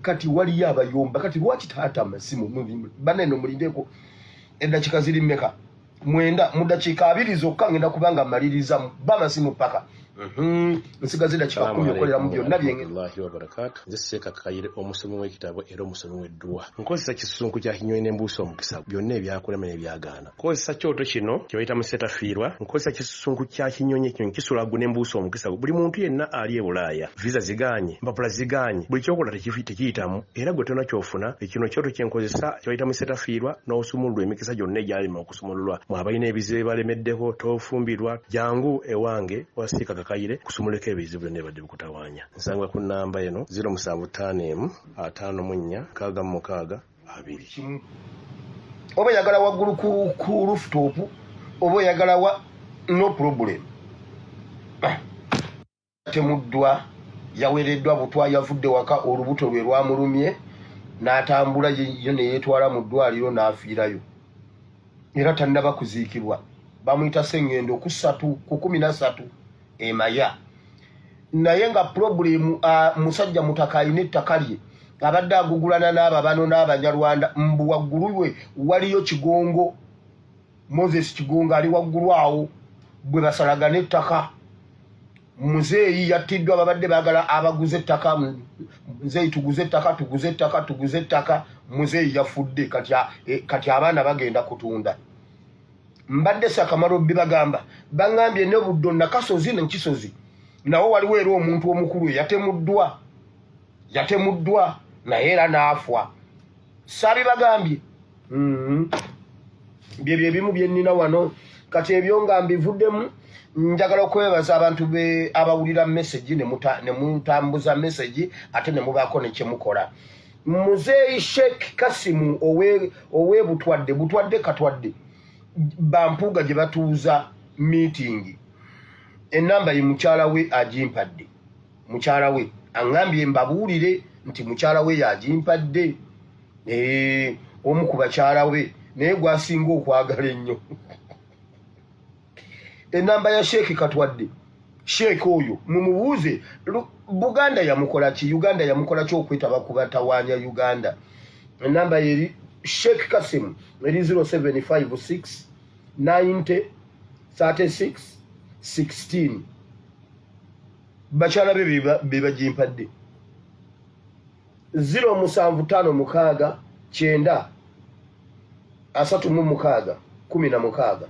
kati wali abayomba kati lwaki taata amasimu banene mulindeko eddakiika ziri mmeka 9 mu dakiika 2 zokka ngenda kubanga maliriza bamasimu paka nsigaze eddakiika 10 okolera mu byonna Allahi wa barakatuh nze Sheikh Kayire omusomi w'ekitabo era omusomi w'eddua nkozesa kisunku kya kinyonyi n'embuusi omukisa byonna ebyakulema n'ebyagaana nkozesa kyoto kino kye bayita musetafiirwa nkozesa kisunku kya kinyonyi kisulagu n'embuusi omukisa buli muntu yenna ali e Bulaaya visa ziganye mpapula ziganye buli kyokola tekiyitamu era gwe tonna kyofuna ekino kyoto kye nkozesa kye bayita musetafiirwa n'osumululwa emikisa gyonna egyalima okusumululwa mwabalina ebizibu ebalemeddeko tofumbirwa jangu ewange wasika Kayire kusumuleko ebizibu byonna ebadde bikutawaanya nsanga ku namba eno 0755662 oba yagala waggulu ku rooftop oba yagala no problem temuddwa yawereddwa butwa yavudde waka olubuto lwe lwamulumye n'atambula ye ne yeetwala mu ddwaliro n'afiirayo era tannaba kuziikibwa bamuyita Sengendo ku 13 emaya naye nga problem musajja mutaka ayina ettaka lye abadde agugulana n'ababano n'abanyarwanda mbu waggulu we waliyo Kigongo Moses Kigongo ali waggulu awo bwe basalagana ettaka muzeeyi yattiddwa babadde baagala abaguze ettaka muzeeyi tuguze ettaka muzeeyi yafudde kati abaana bagenda kutunda mbadde sakamalo bibagamba bangambye ne buddo nakasozi n'enkisozi nawo waliwo era omuntu omukulu yatemuddwa naye era n'afwa saabibagambye byebyo ebimu bye nnina wano kati ebyo nga mbivuddemu njagala okwebaza abantu abawulira message ne mutambuza message ate ne mubaako ne kyemukola muzeeyi Sheikh Kasimu owe butwadde katwadde bampuuga gye batuuza meeting enamba ye mukyala we agimpadde mukyala we angambye mbabuulire nti mukyala we yagimpadde omu ku bakyala we naye gwasinga okwagala ennyo enamba ya Sheikh katwadde Sheikh oyo mumubuuze Buganda yamukola ki Uganda yamukola ki okwetaba ku batawaanya Uganda enamba yeri Sheikh Kasimu eri 0756 90 36 16 bakyala be bagimpadde 07556 9 36 16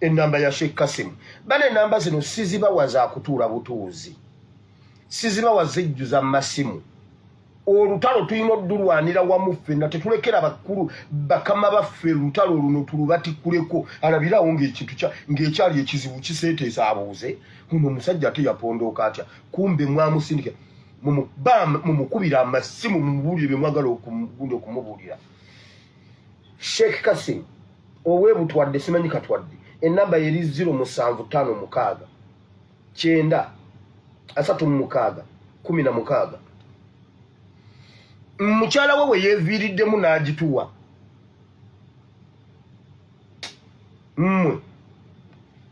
enamba ya Sheikh Kasimu bane enamba zino sizibawa za kutuula butuuzi sizibawa zijjuza masimu olutalo tulina oddulwanira wamu ffenna tetulekera bakulu bakama baffe lutalo luno tulubatikuleko alabirawo ng'ekyali ekizibu kiseeteesa abuuze muno omusajja ate yapondooka atya kumbe mwamusindika mumukubira amasimu mumubuulire bye mwagala okumubuulira Sheikh Kasimu ow'ebutwadde simanyi katwadde enamba yeri 07556 9 36 16 mukyala we yeeviiriddemu n'agituwa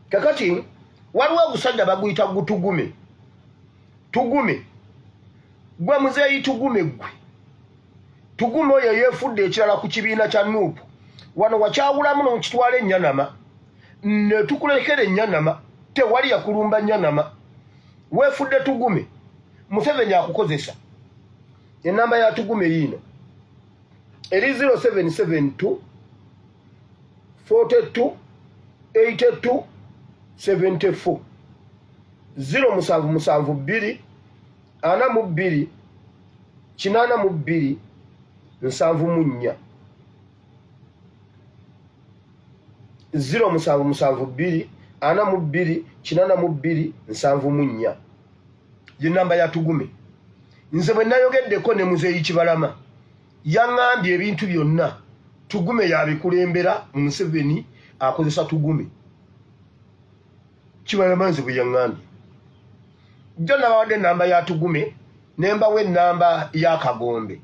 kakati waliwo ogusajja baguyita gutugume gwe muzeeyi tugume oyo yeefudde ekirala ku kibiina kya Nuupu wano wakyawulamu n'okitwala Ennyanama ne tukulekera Ennyanama tewali yakulumba Nnyanama weefudde tugume Museveni akukozesa enamba ya tugume yino eri 0772 42 82 74 077 42 82 74 077 42 82 74 ye namba ya tugume nze bwe nayogeddeko ne muzeeyi Kibalama yaŋŋambye ebintu byonna tugume yabikulembera Museveni akozesa tugume Kibalama nze bwe yaŋŋambye jjo nabawadde enamba ya tugume ne mbawa ennamba ya Kagombe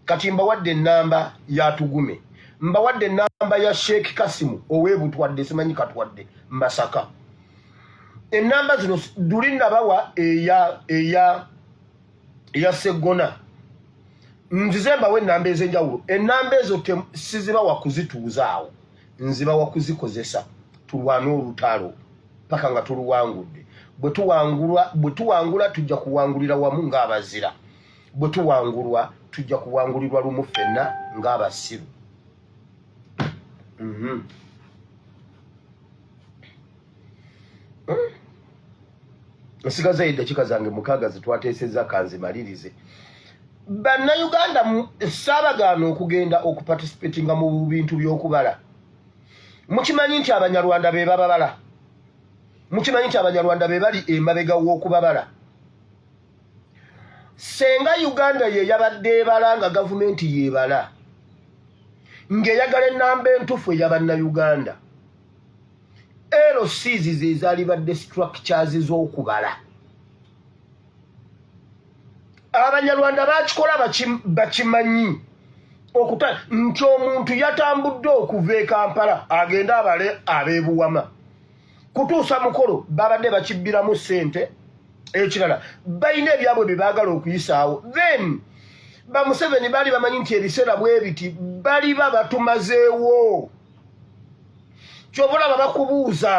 kati mbawadde ennamba ya tugume mbawadde ennamba ya Sheikh Kasimu ow'ebutwadde simanyi katwadde Masaka enamba zino duli nabawa eya ya Segona nzize mbawe ennamba ez'enjawulo ennamba ezo siziba wakuzituuzaawo nziba wakuzikozesa tulwane olutalo paka nga tuluwangudde bwe tuwangula tujja kuwangulira wamu ng'abazira bwe tuwangulwa tujja kuwangulirwa lumu ffenna ng'abasiru nsigaza eddakiika zange mukaaga zetwateesezza kanzimalirize bannayuganda saabagaana okugenda okuparticipatinga mu bintu by'okubala mukimanyi nti abanyarwanda be bababala mukimanyi nti abanyarwanda be bali emabega w'okubabala senga Uganda ye yabadde ebala nga gavumenti yeebala ng'eyagala ennamba entufu ey'abannayuganda LCs ze zaalibadde structures z'okubala abanyarwanda bakikola bakimanyi nti omuntu yatambudde okuva e Kampala agenda abale ab'ebuwama kutuusa mukolo babadde bakibbiramu ssente ekirala balina ebyabwe bye baagala okuyisaawo then bamuseveni baali bamanyi nti ebiseera bwe biti baliba batumazeewo kyova olaba bakubuuza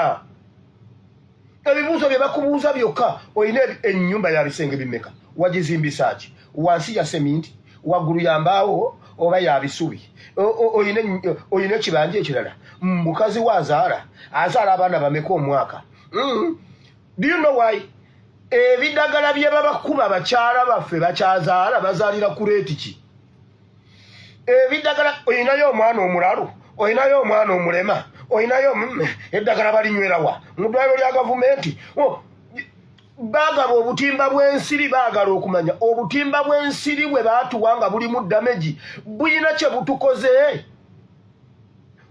ebibuuzo bye bakubuuza byokka olina ennyumba ya bisenge bimeka wagizimbisa ki wansi ya seminti waggulu ya mbaawo oba ya bisubi olina ekibanja ekirala mukazi wazaala azaala abaana bameka omwaka do you know why ebiddagala bye babakuba bakyala baffe bakyazaala bazaalira ku leeti ki ebiddagala olinayo omwana omulalu olinayo omwana omulema olinayo eddagala balinywerawa mu ddwaliro lya gavumenti baagaba obutimba bw'ensiri baagala okumanya obutimba bw'ensiri bwe baatuwa nga bulimu damagi bulina kye butukoze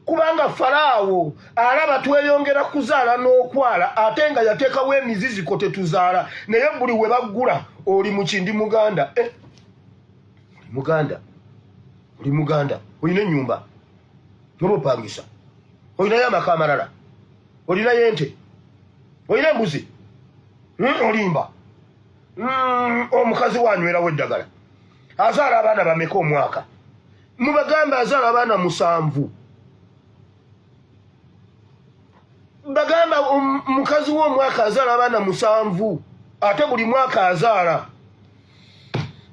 kubanga Falaawo alaba tweyongera kuzaala n'okwala ate nga yateekawo emiziziko tetuzaala naye buli we baggula oli mu kindi Muganda oli Muganda olina ennyumba n'obupangisa olinayo amaka amalala olinayo ente olina embuzi olimba omukazi wanywerawo eddagala azaala abaana bameka omwaka mubagamba azaala abaana 7 bagamba mukazi w'omwaka azaala abaana 7 ate buli mwaka azaala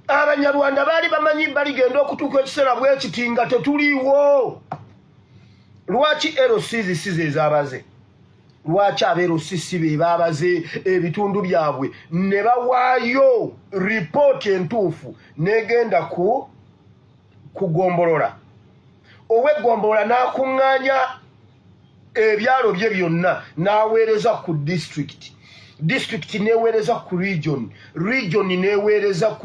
abanyarwanda baali bamanyi baligenda okutuuka ekiseera bwekiti nga tetuliiwo lwaki LCs si ze zaabaze lwaki abeerosisi be baabaze ebitundu byabwe ne bawaayo ripooti entuufu negenda kugombolola ow'egombolola n'akuŋŋaanya ebyalo bye byonna n'aweereza ku district neweereza ku region neweereza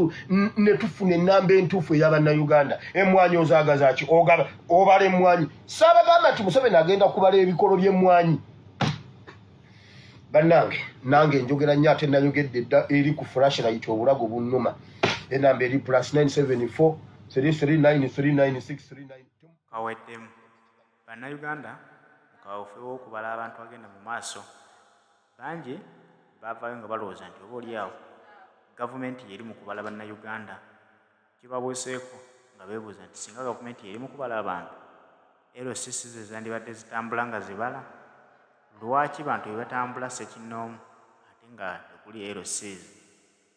ne tufuna ennamba entuufu ey'abannayuganda emmwanyi ozaagazaki obala emmwanyi saabagamba nti Museveni agenda kubala ebikolo by'emmwanyi bannange nange njogera nnyo ate nayogedde dda eri ku flashlight obulago bunnuma enamba eri +974 3393963 kaweddemu bannayuganda mukawufe w'okubala abantu bagenda mu maaso bangi baavaayo nga balowooza nti oba oliawo gavumenti yeri mu kubala bannayuganda kibabweseeko nga beebuuza nti singa gavumenti yeri mu kubala abantu LCs ze zandibadde zitambula nga zibala lwaki bantu bwe batambula ssekinnoomu ate nga tekuli LCs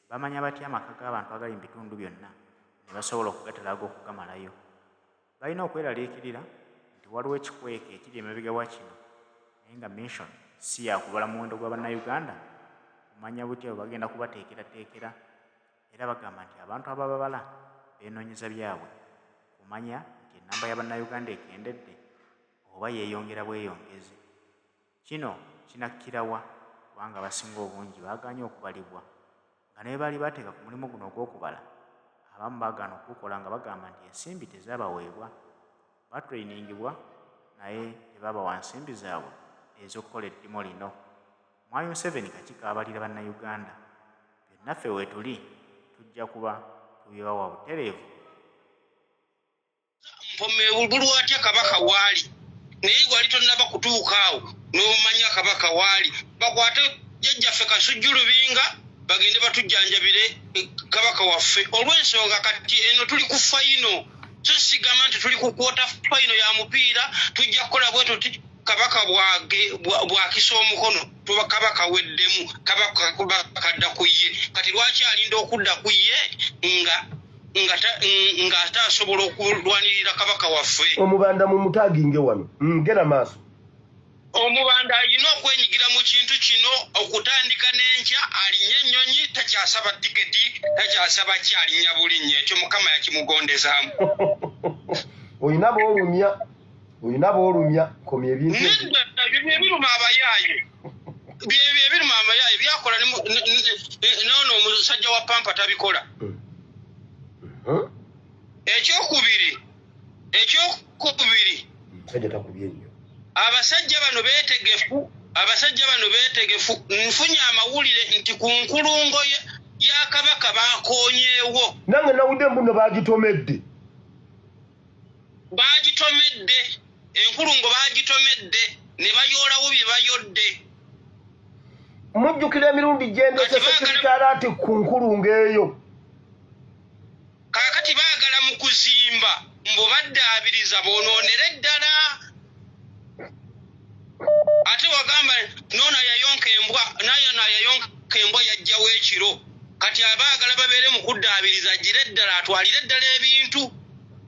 bamanya batya amaka g'abantu agali mu bitundu byonna ne basobola okugatalaga okugamalayo balina okweraliikirira nti waliwo ekikweke ekiri emabega wa kino naye nga mission si yakubala muwendo gwa bannayuganda kumanya butya bwe bagenda kubateekerateekera era bagamba nti abantu abababala beenoonyeza byabwe kumanya nti ennamba y'abannayuganda ekendedde oba yeeyongera bweyongezi kino kinakkirawa kubanga abasinga obungi baaganye okubalibwa nga naye baali bateeka ku mulimu guno ogw'okubala abamu baagaana okugukola nga bagamba nti ensimbi tezaabaweebwa batreiningibwa naye tebabawa nsimbi zaabwe ez'okukola eddimu lino Mwami Museveni kakiiko abalira bannayuganda byonnaffe weetuli tujja kuba tubibawa butereevu mpome atya kabaka waali naye gwali tonnaba kutuukaawo n'omanya kabaka waali bakwate jjajjaffe Kasujju Lubinga bagende batujjanjabire kabaka waffe olw'ensonga kati eno tuli ku fayino so sigamba nti tuli ku kwota fayino ya mupiira tujja kukola bwetu ti kabaka bwakisa omukono tuba kabaka weddemu kabaka kadda ku ye kati lwaki alinda okudda ku ye nga atasobola okulwanirira kabaka waffe omubanda mu mutaginge wano gera maaso omubanda alina okwenyigira mu kintu kino okutandika n'enkya alinnya ennyonyi takyasaba tiketi takyasaba kyalinya bulinnya ekyo mukama yakimugondezaamu oyina boolumya komya ebintu ebiruma abayaaye ebiruma abayaaye byakola noono omusajja wa pampa tabikola ekyokubiri musajja takubye nnyo abasajja bano beetegefu nfunye amawulire nti ku nkulungo ya kabaka bakonyeewo nange nawudde mbuno bagitomedde enkulungo bagitomedde ne bayoolawo bye bayodde mujjukira emirundi gyendese sekiritaalaati ku nkulungo eyo kaakati baagala mu kuzimba mbu baddaabiriza boonoonera eddala ate wagamba noona yayonka embwa yajjawo ekiro kati abaagala babeere mu kuddaabiriza gira eddala atwalire eddala ebintu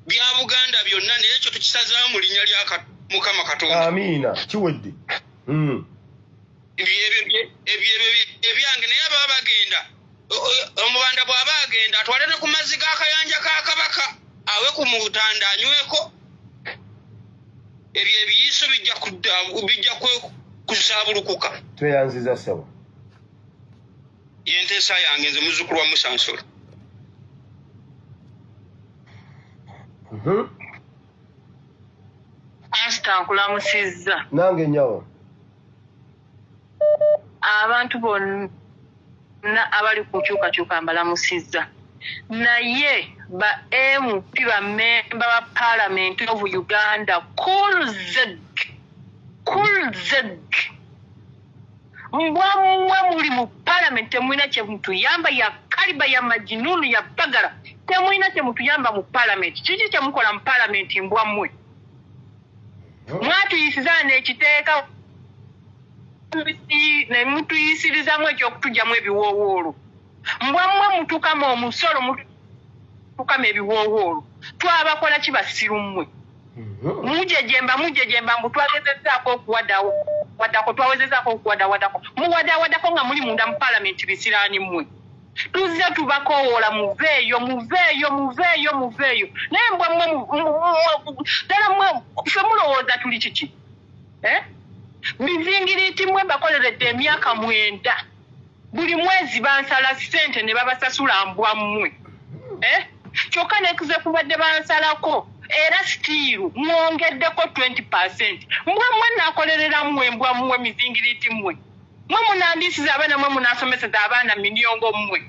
bya Buganda byonna naye ekyo tukisazaamu mu linnya lya Mukama Katonda amiina kiwedde ebyange naye ababa bagenda omubanda bw'aba agenda atwale ne ku mazzi g'akayanja ka kabaka awe ku mutanda anyweko ebyo ebiyiso bijja kusaabulukuka tweyanziza sawa yenteesa yange nze muzzukulu wa Musansolo Pastor nkulamusizza nange nyawo abantu bonna abali ku nkyukakyuka mbalamusizza naye ba MP bammemba ba Parliament of Uganda kulzeg mbwamwe muli mu Parliament temwina kye mutuyamba ya kaliba ya majinunu ya bagala temwina kye mutuyamba mu Parliament kiki kye mukola mu Parliament mbwamwe mwatuyisizana ekiteeka ne mutuyisirizamu ekyokutugyamu ebiwoowoolo mbwamwe mutukamu omusolo mutukama ebiwoowoolo twabakola kibasiru mmwe mujejemba mbu twagezezaako okuwadako twawezezaako okuwadawadako muwadawadako nga muli munda mu Parliament bisiraani mmwe tuzze tubakowoola muveeyo naye mbwamwe ddala mmwe ffe mulowooza tuli kiki bizingiriiti mmwe bakoleredde emyaka 9 buli mwezi bansala ssente ne babasasula mbwammwe kyokka nekuze kubadde bansalako era sitiiru mwongeddeko 20%. Mbwamwe naakolereramu embwammwe mizingiriiti mmwe munandiisiza abaana mmwe munaasomeseza abaana miliyongo mmwe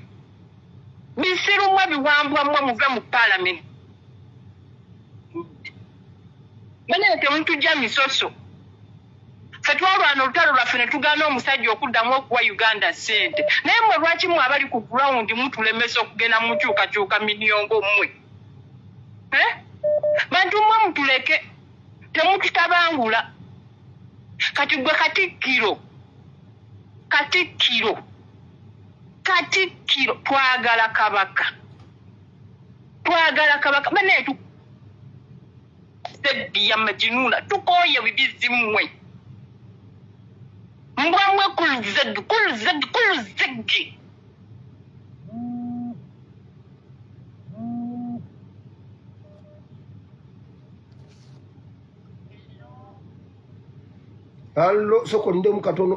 bisiru mmwe biwambwa mmwe muve mu Parliament bane temutujja misoso ffe twalwana olutalo lwaffe ne tugaana omusajja okuddamu okuwa Uganda ssente naye mmwe lwaki mmwe abali ku ground mutulemesa okugenda mu nkyukakyuka miliyongo mmwe bantu mmwe mutuleke temututabangula kati gwe Katikkiro twagala kabaka baneetu seddi ya majinuna tukoye bibizi mmwe mbwamwe kuluzegi allo sokolinde mu katono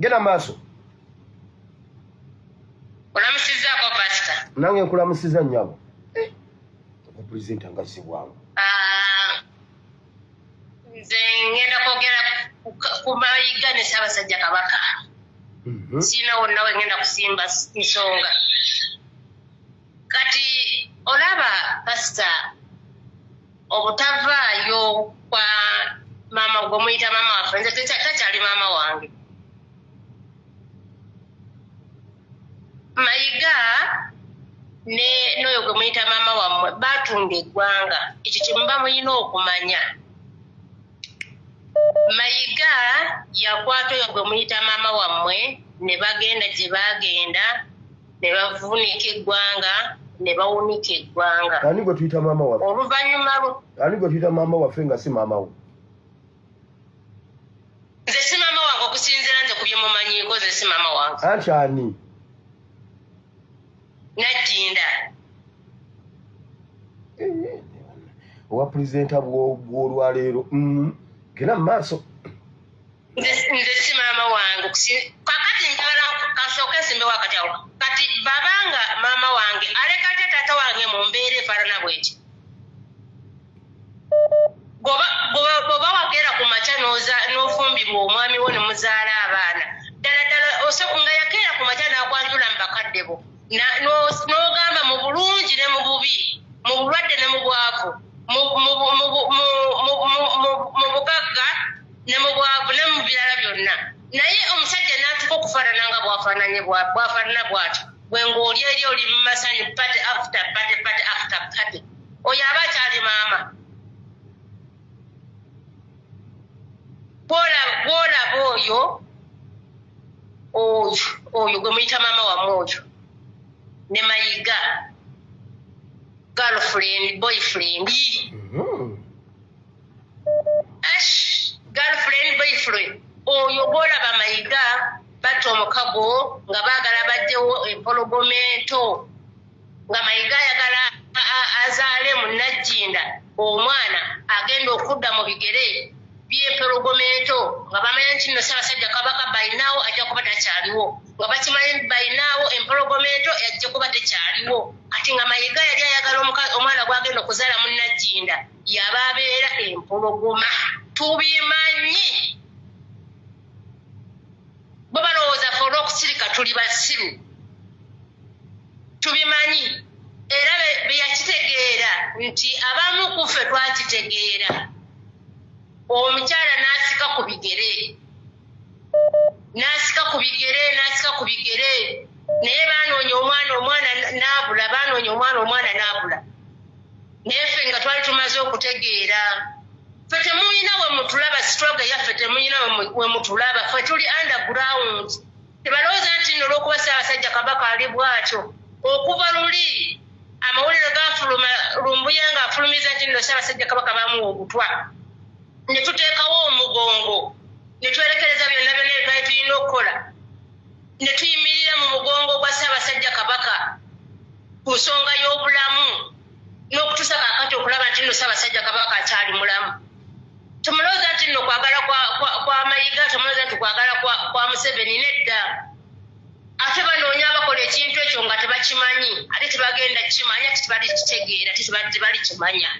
genda maaso olamusizaako pastor nange nkulamusiza nnyabo pulezidenti angasibwamu nze ngenda kwogera ku mayiga ne Ssaabasajja Kabaka siina wonna we ngenda kusimba nsonga kati olaba pastor obutavaayo kwa mama gwe muyita mama waffe nze takyali mama wange. Mayiga n'oyo gwe muyita mama wammwe baatunda eggwanga. Ekyo kye muba mulina okumanya. Mayiga yakwata oyo gwe muyita mama wammwe ne bagenda gye baagenda ne bavuunika eggwanga ne bawunika eggwanga. Ani gwe tuyita maama waffe? Oluvannyuma Ani gwe tuyita maama waffe nga si maama wo? Nze si maama wange okusinziira nze ku bye mumanyiiko, nze si maama wange. Anti ani? Najjinda. Owa pulezidenta bw'olwaleero genda mu maaso. Nze si maama wange. Kakati njagala kasooke nsimbe wakati awo. Kati babanga maama wange aleka ate taata wange mu mbeera efaanana bw'eti. Bw'oba wakeera ku makya n'ofumbirwa omwami wo ne muzaala abaana. Ddala nga yakeera ku makya n'akwanjula mu bakadde bo. N'ogamba mu bulungi ne mu bubi, mu bulwadde ne mu bwavu, mu bugagga ne mu bwavu ne mu birala byonna. Naye omusajja n'atuka okufaanana nga bw'afaanana bw'atyo. Bwe ng'oli eri oli mu masanyu pate after pate pate after pate. Oyo aba akyali maama. Bw'olaba oyo gwe muyita maama wammwe oyo. Ne Mayiga girlfriend boyfriend girlfriend boyfriend oyo bw'olaba Mayiga batta omukago nga baagala baddewo empologomento nga Mayiga ayagala azaale mu Najjinda omwana agenda okudda mu bigere by'empologomento nga bamanya nti nno Ssaabasajja Kabaka bayinaawo ajja kuba takyaliwo, nga bakimanyi bayinaawo empologomento ajja kuba tekyaliwo. Ati nga Mayiga yali ayagala omwana gwagenda okuzaala mu Najjinda yaba abeera empologoma. Tubimanyi. Bo balowooza ffe olw'okusirika tuli basiru. Tubimanyi. Era be yakitegeera nti abamu ku ffe twakitegeera. Omukyala n'asika ku bigere. N'asika ku bigere. Naye baanoonya omwana n'abula, baanoonya omwana n'abula. Naye ffe nga twali tumaze okutegeera. Ffe temulina we mutulaba, sitoroga yaffe temulina we mutulaba. Ffe tuli underground. Tebalowooza nti nno olw'okuba Ssaabasajja Kabaka ali bw'atyo. Okuva luli amawulire gaafuluma Lumbuye ng'afulumiza nti nno Ssaabasajja Kabaka bamuwa obutwa. Ne tuteekawo omugongo. Ne twerekereza byonna byonna tulina okukola. Ne tuyimirira mu mugongo gwa Ssaabasajja Kabaka ku nsonga y'obulamu n'okutuusa kaakati okulaba nti nno Ssaabasajja Kabaka akyali mulamu. Tumulowooza nti nno kwagala kwa Mayiga, tumulowooza nti kwagala kwa Museveni, nedda. Ate banoonya abakola ekintu ekyo nga tebakimanyi, ate tebagenda kimanya, tebali kitegeera, tebali kimanya.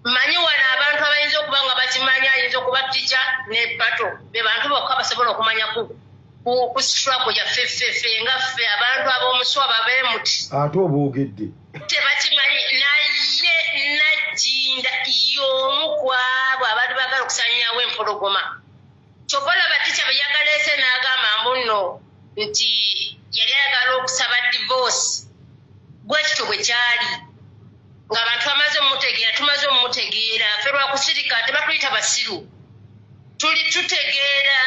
Mmanyi wano abantu abayinza okuba nga bakimanya, ayinza okuba tica ne pato, be bantu bokka basobola okumanya ku struggle yaffe nga ffe abantu ab'omuswaba beemuti. Ate oboogedde. Tebakimanyi. Naye Najjinda y'omu ku abo abantu baagala okusaanyaawo empologoma. Kyokka olaba tica bwe yagaleese n'agamba mbuno nti yali ayagala okusaba divorce. Bwe kityo bwe kyali. Ng'abantu tumaze omumutegeera. Ffe lwakusirika tebatuyita basiru. Tuli tutegeera.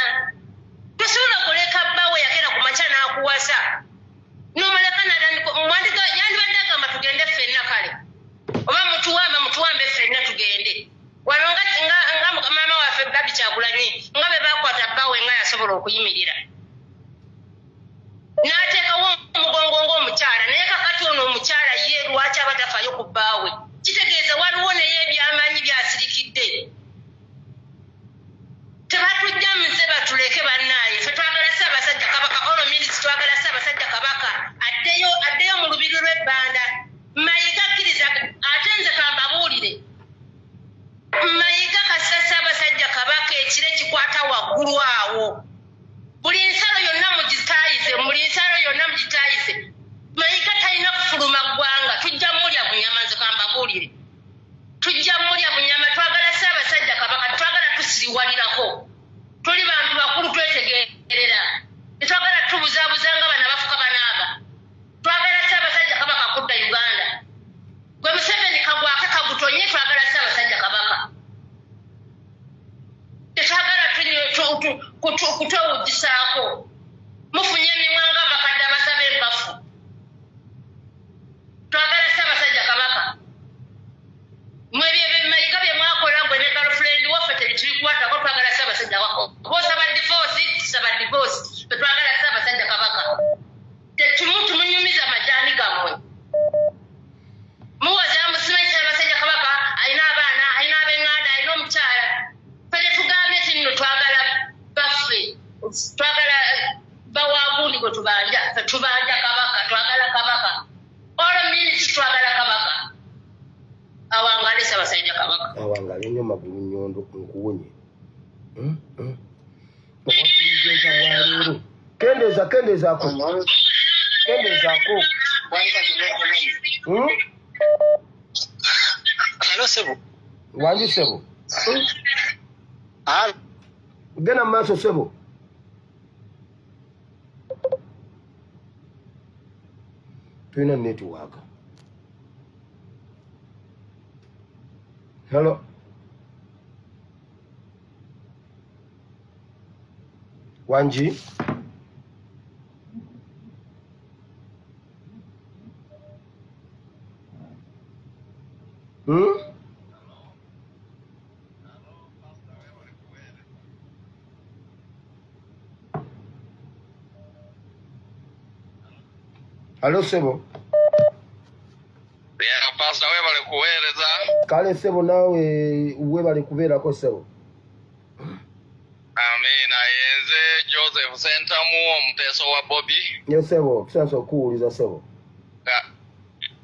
Tosobola kuleka bbawe yakeera ku makya n'akuwasa. N'omuleka yandibadde agamba tugende ffenna kale. Oba mutuwambe ffenna tugende. Wano nga maama waffe Babi Kyagulanyi nga be baakwata bbawe nga yasobola okuyimirira. N'ateekawo omugongo ng'omukyala, naye kakati ono omukyala ye lwaki aba tafaayo ku bbaawe. Kitegeeza waliwo naye ebyamaanyi byasirikidde. Tebatujja muze batuleke bannaaye. Ffe twagala Ssaabasajja Kabaka, all minutes twagala Ssaabasajja Kabaka addeyo mu lubiri lw'ebbanda. Mayiga akkiriza ate nze kambabuulire. Mayiga kassa Ssaabasajja Kabaka ekire kikwata waggulu awo. Buli kutwewugisaako mufunye emiwanga abakadde abasaba empafu twagala Ssaabasajja Kabaka mayiga bye mwakola gwe ne girlfriend waffe tebitubikwatako twagala Ssaabasajja bosaba divorce tusaba divorce twagala Ssaabasajja Kabaka tumunyumiza amajaani gammwe muwaza musimanyi Ssaabasajja Kabaka alina abaana alina ab'eŋŋanda alina omukyala fene tugambye nti nno twagala baffe twagala bawagundi gwe tubanja Kabaka twagala Kabaka all minutes twagala Kabaka awangale Ssaabasajja Kabaka awangale nnyo magulu nnyondo nkuwonye owapulizenta bwaleero kendezaako Halo Sebo. Wanji Sebo. Gena maaso Sebo. Tulina network. Hello. Wanji. Halo Sebo. Pastor webale kuweereza. Kale Sebo nawe webale kubeerako Sebo. Amina yenze Joseph Sentamu omuteeso wa Bobby. Yo Sebo, tusanze okuwuliza Sebo.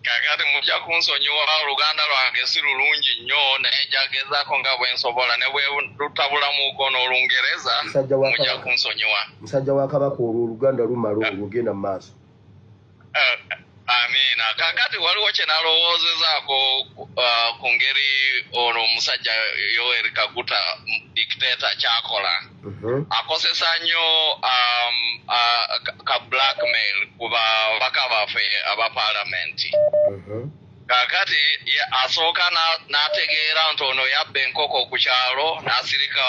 Kakati mujja kunsonyiwa oluganda lwange si lulungi nnyo naye njagezaako nga bwe nsobola ne bwe lutabulamuuko n'Olungereza mujja kunsonyiwa. Musajja wa Kabaka oluganda lumala olugenda mu maaso. Amina. Kakati waliwo kye nalowoozezaako ku ngeri ono omusajja Yoweri Kaguta dictator kyakola. Akosesa nnyo ka blackmail ku babaka baffe aba paalamenti. Kakati asooka n'ategeera nti ono yabba enkoko ku kyalo n'asirika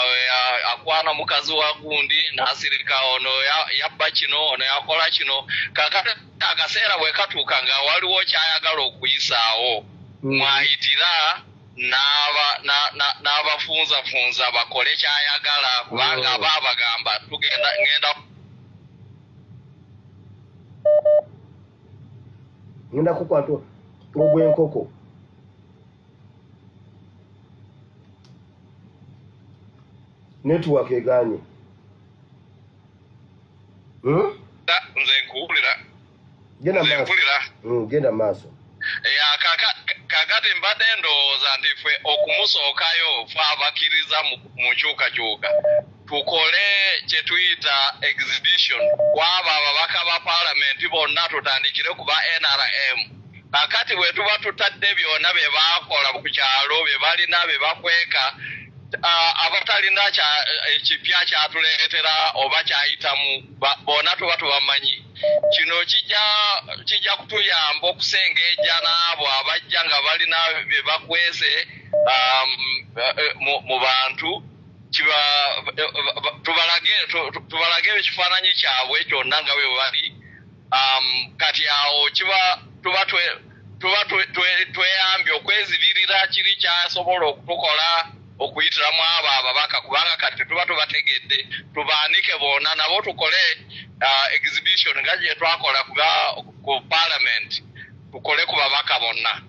akwana mukazi wa gundi n'asirika ono yabba kino ono yakola kino. Kakati akaseera bwe katuuka nga waliwo kyayagala okuyisaawo mwayitira n'abafunzafunza bakole kyayagala kubanga baabagamba ngenda kukwata ogw'enkoko. Network eganye. Nze nkuwulira. Genda maaso. Kakati mbadde ndowooza nti ffe okumusookayo fe abakkiriza mu nkyukakyuka tukole kye tuyita exhibition kwabo ababaka ba paalamenti bonna tutandikire ku ba NRM. Kakati bwe tuba tutadde byonna bye baakola ku kyalo bye balina bye bakweka abatalina ekipya kyatuleetera oba kyayitamu bonna tuba tubamanyi. Kino kijja kutuyamba okusengeja n'abo abajja nga balina bye bakwese mu bantu tubalage ekifaananyi kyabwe kyonna nga bwe bali. Kati awo tuba tweyambye okwezibirira kiri kyasobola okutukola okuyitiramu abo ababaka kubanga kati tuba tubategedde tubaanike bonna nabo tukole exhibition nga gye twakola ku parliament tukole ku babaka bonna.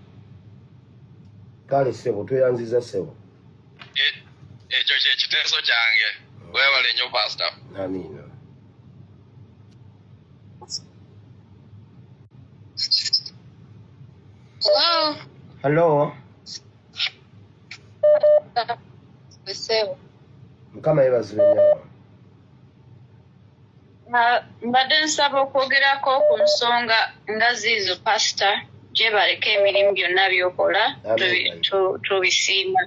Kale Sebo tweyanziza Sebo. Ekyo kyekiteeso kyange. Weebale nnyo Pastor. Amina. Hello. Sebo. Mukama yeebazibwe nnyo. Mbadde nsaba okwogerako ku nsonga nga ziizo Pastor gye baleka emirimu byonna by'okola tubisiima.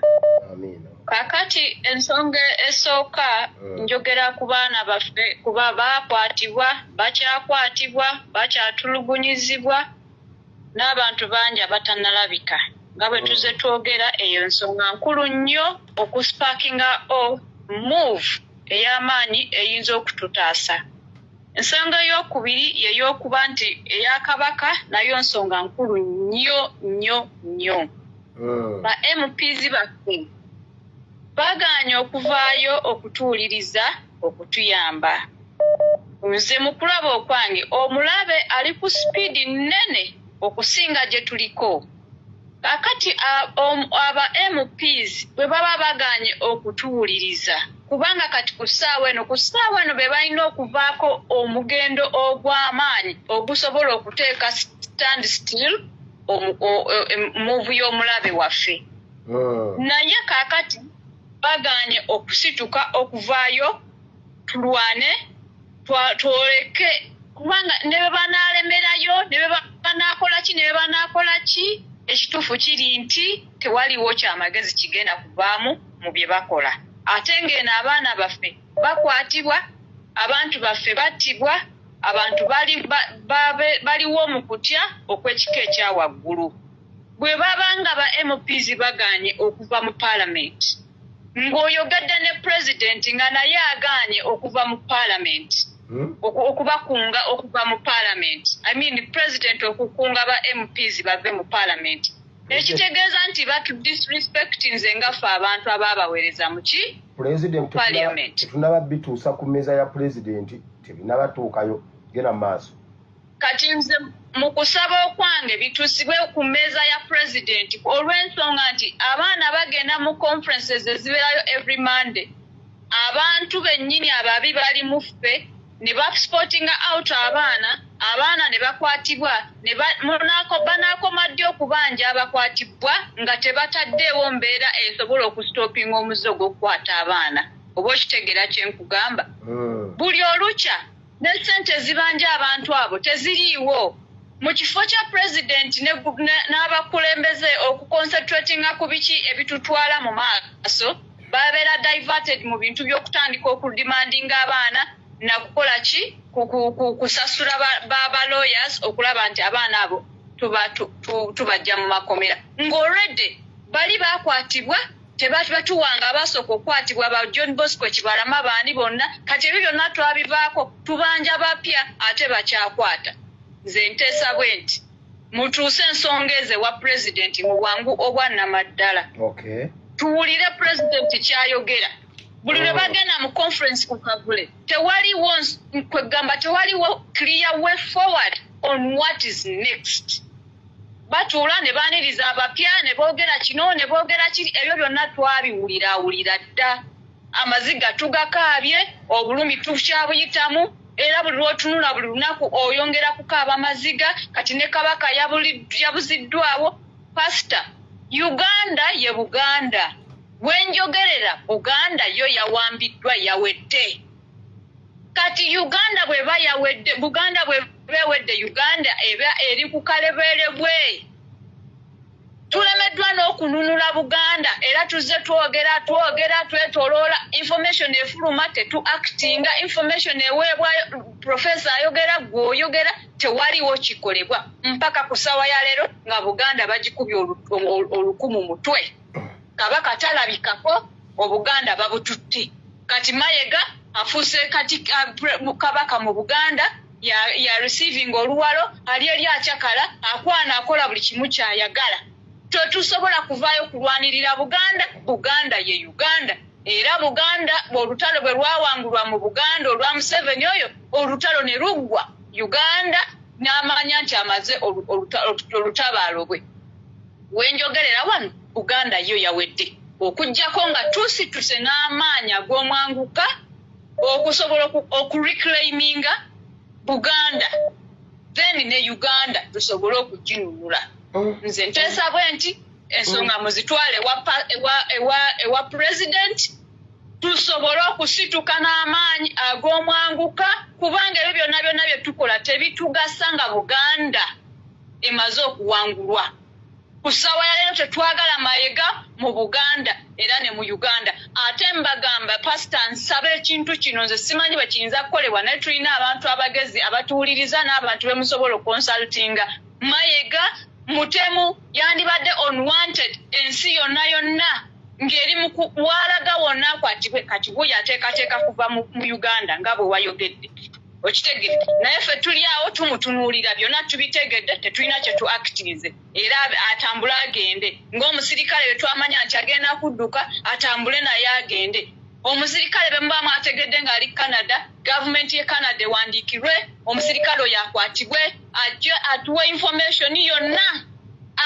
Kakati ensonga esooka njogera ku baana baffe kuba baakwatibwa bakyakwatibwa bakyatulugunyizibwa n'abantu bangi abatannalabika nga bwe tuze twogera eyo nsonga nkulu nnyo okusparkinga move ey'amaanyi eyinza okututaasa. Ensonga ey'okubiri y'ey'okuba nti eya Kabaka nayo nsonga nkulu nnyo. Ba MPs baffe bagaanye okuvaayo okutuwuliriza okutuyamba. Nze mu kulaba okwange omulabe ali ku sipiidi nnene okusinga gye tuliko. Kakati aba MPs bwe baba bagaanye okutuwuliriza kubanga kati ku ssaawa eno be balina okuvaako omugendo ogw'amaanyi ogusobola okuteeka stand still muvu y'omulabe waffe. Naye kaakati bagaanye okusituka okuvaayo tulwane twoleke kubanga ne bwe banaalemerayo ne bwe banaakola ki ekituufu kiri nti tewaliwo kyamagezi kigenda kuvaamu mu bye bakola. Ate ng'eno abaana baffe bakwatibwa, abantu baffe battibwa, abantu baliwo mu kutya okw'ekika ekya waggulu. Bwe babanga ba MPs bagaanye okuva mu paalamenti ng'oyogedde ne pulezidenti nga naye agaanye okuva mu paalamenti okubakunga okuva mu paalamenti. I mean pulezidenti okukunga ba MPs bave mu paalamenti. Ekitegeeza nti batu disrespecting nze ngaffe abantu abaabaweereza mu ki? President tetunaba bituusa ku mmeeza ya pulezidenti tebinabatuukayo genda mu maaso. Kati nze mu kusaba okwange bituusibwe ku mmeeza ya pulezidenti olw'ensonga nti abaana bagenda mu conferences ezibeerayo every Monday. Abantu bennyini ababi bali mu ffe ne basportinga out abaana ne bakwatibwa banaakoma ddi okubanja abakwatibwa nga tebataddeewo mbeera esobola okustopinga omuzzo gw'okukwata abaana. Oba okitegeera kye nkugamba? Buli olukya ne ssente zibanja abantu abo teziriiwo. Mu kifo kya pulezidenti n'abakulembeze okuconcentratinga ku biki ebitutwala mu maaso babeera diverted mu bintu by'okutandika okudimandinga abaana na kukola ki kusasula ba lawyers okulaba nti abaana abo tubajja mu makomera. Ng'olwedde bali bakwatibwa tebatuwanga abasooka okukwatibwa ba John Bosco Kibalama baani bonna kati ebyo byonna twabivaako tubanja bapya ate bakyakwata. Nze nteesa bwe nti mutuuse ensonga ezo ewa pulezidenti mu bwangu obwannamaddala. Tuwulire pulezidenti kyayogera. Buli lwe bagenda mu conference ku Kavule tewaliwo kwegamba tewaliwo clear way forward on what is next. Batuula ne baaniriza abapya ne boogera kino ne boogera kiri ebyo byonna twabiwulira dda. Amaziga tugakaabye obulumi tukyabuyitamu era buli lw'otunula buli lunaku oyongera kukaaba amaziga kati ne Kabaka yabuziddwawo. Pastor, Uganda ye Buganda. Wenjogerera Uganda yo yawambiddwa yawedde. Kati Uganda bweba yawedde Buganda bwewedde Uganda eba eri ku kalebere bwe. Tulemeddwa n'okununula Buganda era tuzze twogera twetoloola information efuluma tetu actinga information eweebwayo professor ayogera gw'oyogera tewaliwo kikolebwa mpaka ku ssaawa ya leero nga Buganda bagikubye olukumu mutwe. Kabaka talabikako Obuganda babututte. Kati Mayiga afuuse kati Kabaka mu Buganda ya receiving oluwalo ali eri akyakala akwana akola buli kimu kyayagala. Tetusobola kuvaayo kulwanirira Buganda ye Uganda. Era Buganda olutalo bwe lwawangulwa mu Buganda olwa Museveni oyo olutalo ne luggwa Uganda n'amanya nti amaze olutabaalo bwe. Wenjogerera wano Buganda yo yawedde okujjako nga tusituse n'amaanyi ag'omwanguka okusobola okureclaiminga Buganda then ne Uganda tusobole okuginunula. Nze nteesa bwe nti ensonga muzitwale ewa president tusobole okusituka n'amaanyi ag'omwanguka kubanga ebyo byonna bye tukola tebitugasa nga Buganda emaze okuwangulwa. Ku ssaawa ya leero tetwagala Mayiga mu Buganda era ne mu Uganda. Ate mbagamba pastor nsaba ekintu kino nze simanyi bwe kiyinza kukolebwa naye tulina abantu abagezi abatuwuliriza n'abantu be musobola okonsultinga. Mayiga mutemu yandibadde unwanted ensi yonna ngeri mukuwalaga wonna kwatibwe kati bwe yateekateeka kuva mu Uganda nga bwe wayogedde okitegedde naye ffe tuli awo tumutunuulira byonna tubitegedde tetulina kye tuaktirize era atambule agende ng'omusirikale bwe twamanya nti agenda kudduka atambule naye agende omusirikale bwe muba mwategedde ng'ali Canada gavumenti ye Canada ewandiikirwe omusirikale oyo akwatibwe ajje atuwe information yonna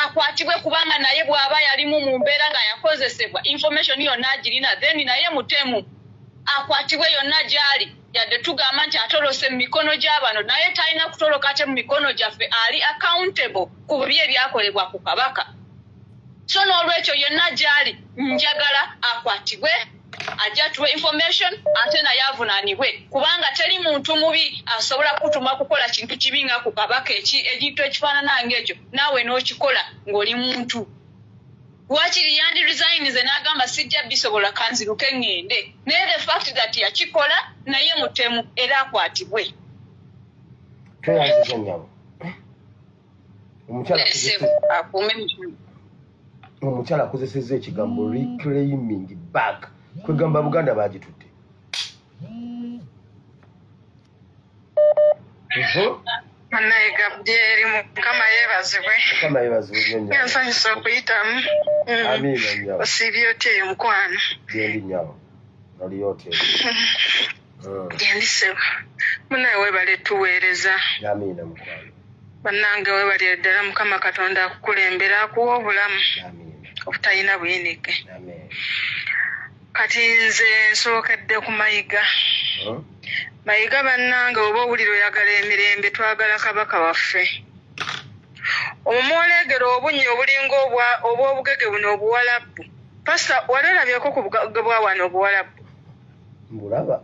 akwatibwe kubanga naye bw'aba yalimu mu mbeera nga yakozesebwa information yonna agirina then naye mutemu akwatibwe yonna gy'ali yadde tugamba nti atolose mu mikono gy'abano naye talina kutoloka ate mu mikono gyaffe ali accountable ku bubi ebyakolebwa ku Kabaka so n'olwekyo yonna gy'ali njagala akwatibwe ajja tuwe information ate naye avunaanibwe kubanga teri muntu mubi asobola kutuma kukola kintu kibi nga ku Kabaka ekintu ekifaanana ng'ekyo naawe n'okikola ng'oli muntu wakiri yandi resigns n'agamba sijja bisobola kanziruke ngende naye the fact that yakikola naye mutemu era akwatibwe tweyanziza omukyala akozesezza ekigambo reclaiming back kwegamba Buganda bagitutte Manaye Gabriel Mukama yeebazibwe. Mukama yeebazibwe nnyo. Nsanyusa okuyitamu. Amiina nnyo. Osiibye otya mukwano? Gyendi nnyo. Oli otya? Gyendi sebo. Munaye weebale tuweereza. Amiina mukwano. Bannange weebale ddala Mukama Katonda akukulembera akuwa obulamu. Amiina. Obutalina buyinike. Amiina. Kati nze nsookedde ku Mayiga. Mayiga bannange oba owulira oyagala emirembe twagala Kabaka waffe. Omwolegero obunyi obulinga obw'obugege buno obuwalabbu. Pastor walalabyeko ku bugage bwa wano obuwalabbu? Mbulaba.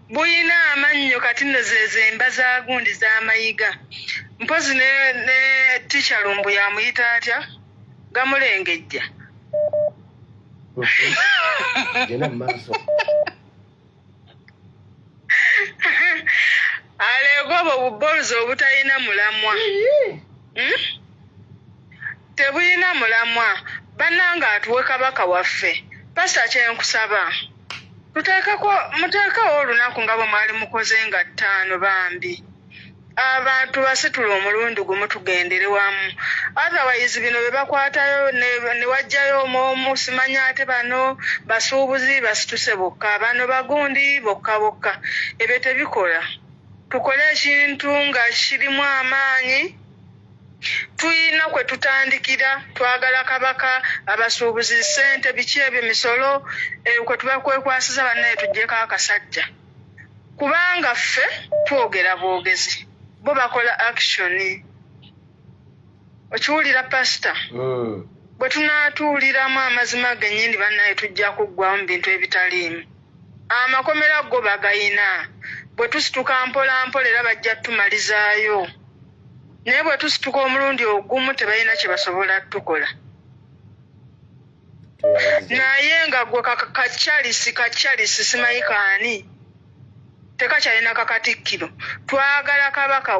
Buyina amannyo kati nno zezemba za gundi za Mayiga. Mpozi ne Ticha Lumbu yamuyita atya? Gamulengejja. Gena maaso. Alegobo bubolozi obutalina mulamwa. Tebulina mulamwa. Bannanga atuwe Kabaka waffe. Pastor kyenkusaba. Muteekawo olunaku nga bwe mwali mukoze nga 5 bambi. Abantu basitula omulundi gumu tugendere wamu. Otherwise bino bye bakwatayo ne wajjayo omu simanya ate bano basuubuzi basituse bokka bano bagundi bokka. Ebyo tebikola. Tukole ekintu nga kirimu amaanyi. Tuyina kwe tutandikira twagala Kabaka abasuubuzi ssente biki eby'emisolo kwe tuba kwekwasiza bannaye tuggyeko akasajja. Kubanga ffe twogera bwogezi. Bo bakola action. Okiwulira Pastor? Bwe tunaatuuliramu amazima gennyini bannaye tujja kuggwamu mu bintu ebitaliimu. Amakomera go bagayina. Bwe tusituka mpola era bajja tumalizaayo. Naye bwe tusituka omulundi ogumu tebalina kye basobola tukola. Naye nga gwe kakyalisi simayikaani. Tekakyalina kakatikkiro. Twagala Kabaka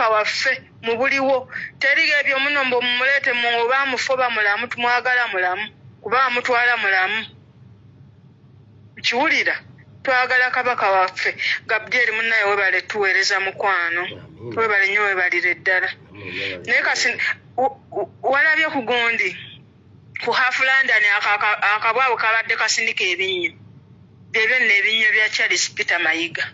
waffe mu buliwo. Teri ebyo muno mbu mumuleete oba mufoba mulamu tumwagala mulamu kuba mutwala mulamu. Kiwulira? Twagala Kabaka waffe. Gabriel munnaye webale tuweereza mukwano. Webale nnyo webalire ddala. Naye kasi walabye ku gundi ku Half London akabwawo kabadde kasindika ebinnyo. Ebyo nno ebinnyo bya Charles Peter Mayiga.